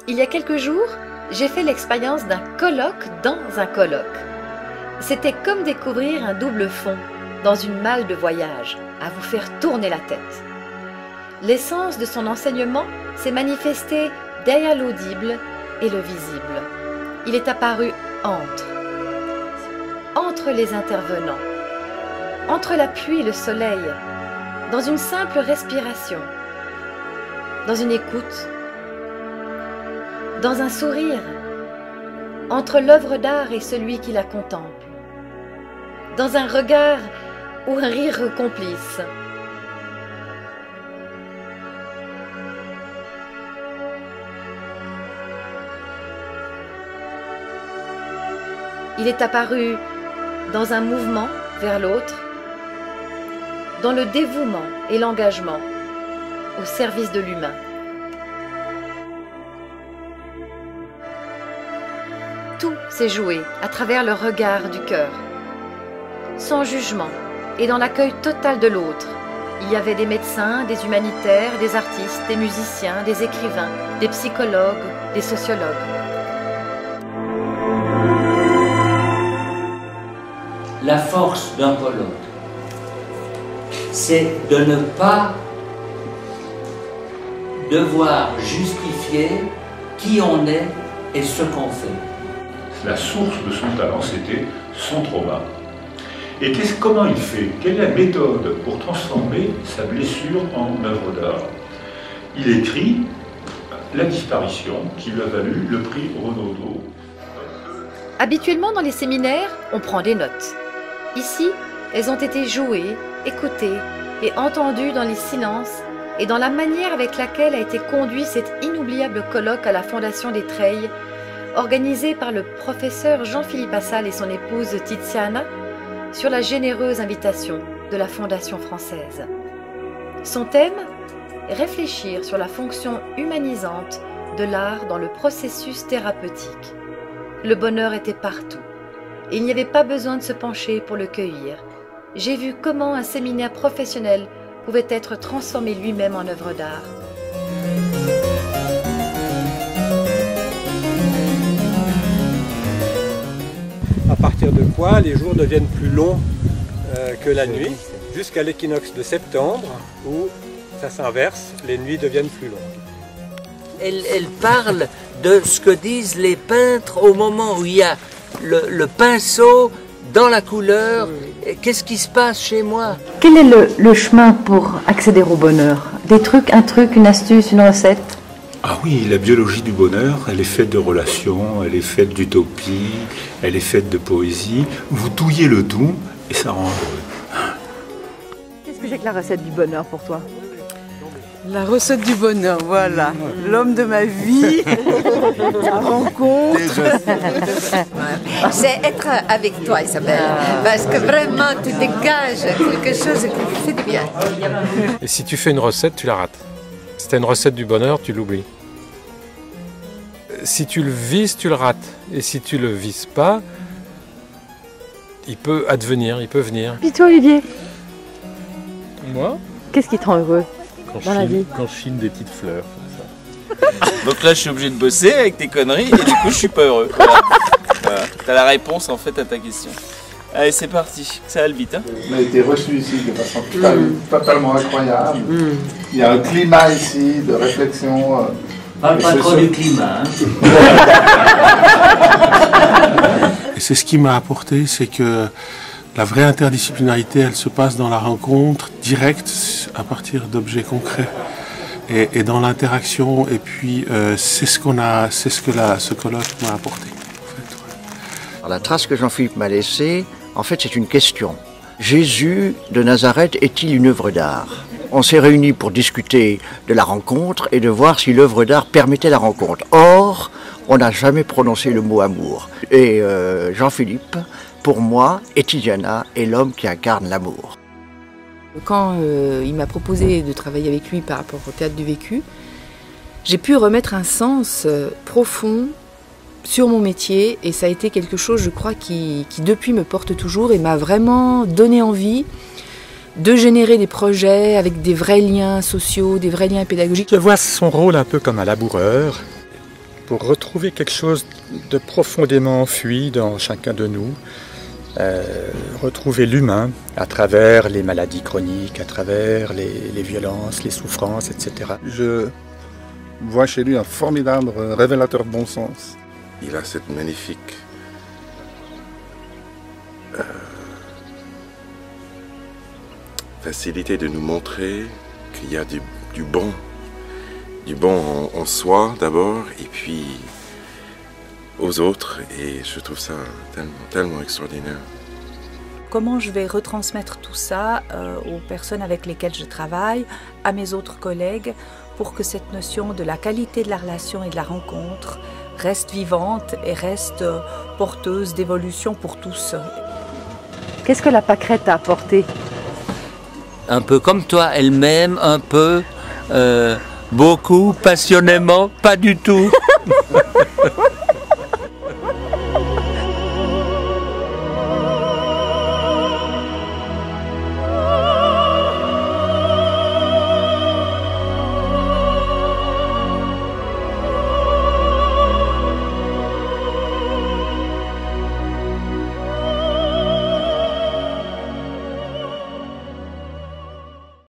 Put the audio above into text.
Il y a quelques jours, j'ai fait l'expérience d'un colloque dans un colloque. C'était comme découvrir un double fond dans une malle de voyage, à vous faire tourner la tête. L'essence de son enseignement s'est manifestée derrière l'audible et le visible. Il est apparu entre les intervenants, entre la pluie et le soleil, dans une simple respiration, dans une écoute, dans un sourire, entre l'œuvre d'art et celui qui la contemple, dans un regard ou un rire complice. Il est apparu dans un mouvement vers l'autre, dans le dévouement et l'engagement au service de l'humain. Tout s'est joué à travers le regard du cœur, sans jugement et dans l'accueil total de l'autre. Il y avait des médecins, des humanitaires, des artistes, des musiciens, des écrivains, des psychologues, des sociologues. La force d'un colloque, c'est de ne pas devoir justifier qui on est et ce qu'on fait. La source de son talent, c'était son trauma. Et comment il fait? Quelle est la méthode pour transformer sa blessure en œuvre d'art? Il écrit La disparition, qui lui a valu le prix Renaudot. Habituellement, dans les séminaires, on prend des notes. Ici, elles ont été jouées, écoutées et entendues dans les silences et dans la manière avec laquelle a été conduit cet inoubliable colloque à la Fondation des Treilles, organisé par le professeur Jean-Philippe Assal et son épouse Tiziana, sur la généreuse invitation de la Fondation française. Son thème ? Réfléchir sur la fonction humanisante de l'art dans le processus thérapeutique. Le bonheur était partout. Et il n'y avait pas besoin de se pencher pour le cueillir. J'ai vu comment un séminaire professionnel pouvait être transformé lui-même en œuvre d'art. À partir de quoi les jours deviennent plus longs que la nuit, jusqu'à l'équinoxe de septembre, où ça s'inverse, les nuits deviennent plus longues. Elle parle de ce que disent les peintres au moment où il y a le pinceau dans la couleur. Qu'est-ce qui se passe chez moi? Quel est le chemin pour accéder au bonheur? Des trucs, un truc, une astuce, une recette? Ah oui, la biologie du bonheur, elle est faite de relations, elle est faite d'utopie, elle est faite de poésie. Vous touillez le tout et ça rend heureux. Qu'est-ce que c'est que la recette du bonheur pour toi? La recette du bonheur, voilà. L'homme de ma vie, la rencontre. C'est être avec toi, Isabelle. Parce que vraiment, tu dégages quelque chose qui fait du bien. Et si tu fais une recette, tu la rates. Si tu as une recette du bonheur, tu l'oublies. Si tu le vises, tu le rates. Et si tu le vises pas, il peut advenir, il peut venir. Puis toi, Olivier, Moi, qu'est-ce qui te rend heureux dans la vie? quand je chine des petites fleurs. Comme ça. Donc là, je suis obligé de bosser avec tes conneries et du coup, je suis pas heureux. Voilà. Voilà. T'as la réponse en fait à ta question. Allez, c'est parti. Ça va vite, hein? On a été reçus ici de façon totalement incroyable. Il y a un climat ici de réflexion. Parle pas trop du climat. Et c'est ce qui m'a apporté, c'est que la vraie interdisciplinarité, elle se passe dans la rencontre directe à partir d'objets concrets et dans l'interaction. Et puis c'est ce ce colloque m'a apporté. En fait, ouais. Alors, la trace que Jean-Philippe m'a laissée, en fait, c'est une question. Jésus de Nazareth est-il une œuvre d'art? On s'est réunis pour discuter de la rencontre et de voir si l'œuvre d'art permettait la rencontre. Or, on n'a jamais prononcé le mot amour. Et Jean-Philippe, pour moi, et Tiziana est l'homme qui incarne l'amour. Quand il m'a proposé de travailler avec lui par rapport au théâtre du vécu, j'ai pu remettre un sens profond sur mon métier et ça a été quelque chose, je crois, qui depuis me porte toujours et m'a vraiment donné envie de générer des projets avec des vrais liens sociaux, des vrais liens pédagogiques. Je vois son rôle un peu comme un laboureur. pour retrouver quelque chose de profondément enfui dans chacun de nous, retrouver l'humain à travers les maladies chroniques, à travers les violences, les souffrances, etc. Je vois chez lui un formidable révélateur de bon sens. Il a cette magnifique facilité de nous montrer qu'il y a du bon en soi d'abord, et puis aux autres, et je trouve ça tellement extraordinaire. Comment je vais retransmettre tout ça aux personnes avec lesquelles je travaille, à mes autres collègues, pour que cette notion de la qualité de la relation et de la rencontre reste vivante et reste porteuse d'évolution pour tous. Qu'est-ce que la pâquerette t'a apporté? Un peu comme toi, elle-même, un peu, beaucoup, passionnément, pas du tout.